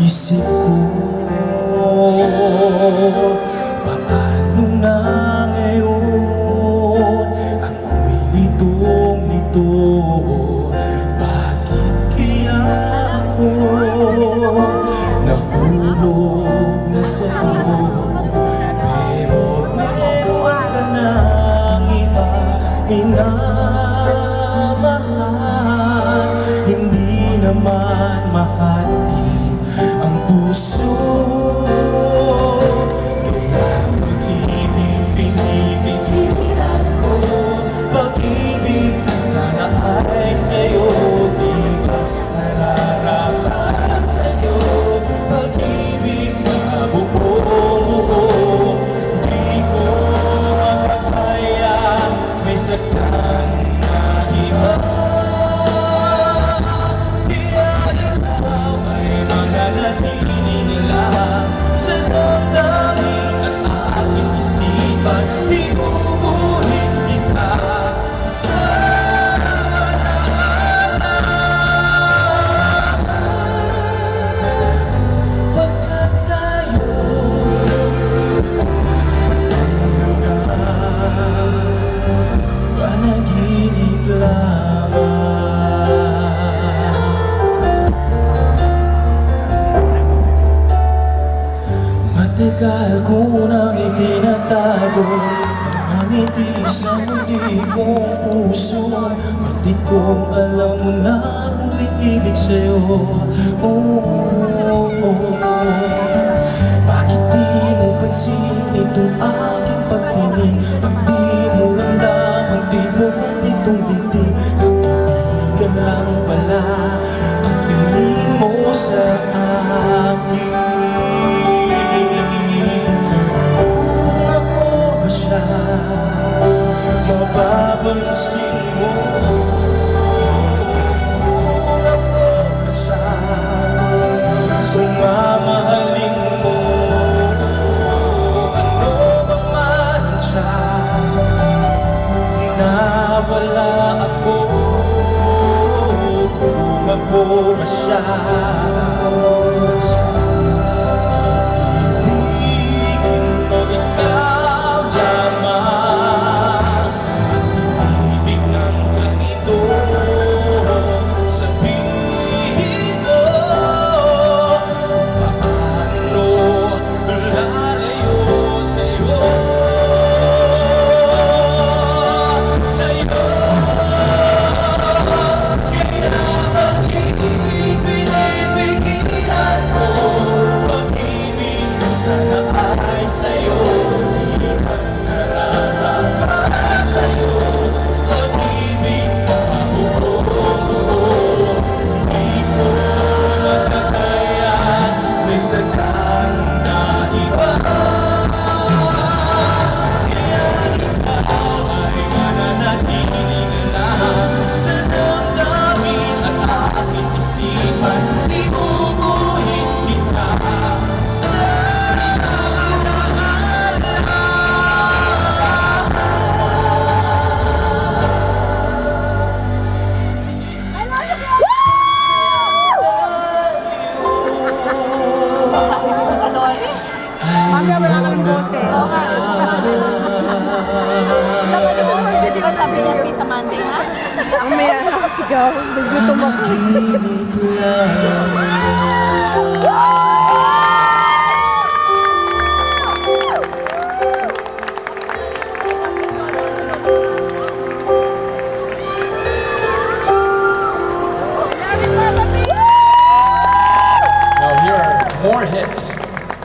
isip ko, paano na ngayon? Ako'y litong-lito, bakit kaya ako nahulog na sa'yo? Pero meron ka ng iba minamahal, hindi naman mahal ang puso. Kaya pag-ibig pinipigilan ko, pag-ibig sana ay sa'yo, di ba nararapat sa'yo? Pag-ibig na buo-buo, di ko makakaya, may saktan na iba. Sa damdamin at aking isipan, ibubuhin kita sa pagkat tayo na panaginip lamang. Matagal ko nang itinatago mga ngiti sa mundi kong puso. Pati kong alam mo na umiibig sa'yo. Bakit di mo pansin itong aking pagtingin? Pag di mo ramdam ang tibok itong dibdib, kaibigan lang pala ang tingin mo sa akin. Mapapansin mo ako ba siya? Kung mamahalin mo, ano bang man siya? Nawala ako, kung ako ba siya? Mamaya wala ka ng boses. Dapat naman mag-video ka sabi niya sa Monday, ha? Mamaya nakasigaw. Nagutom ako.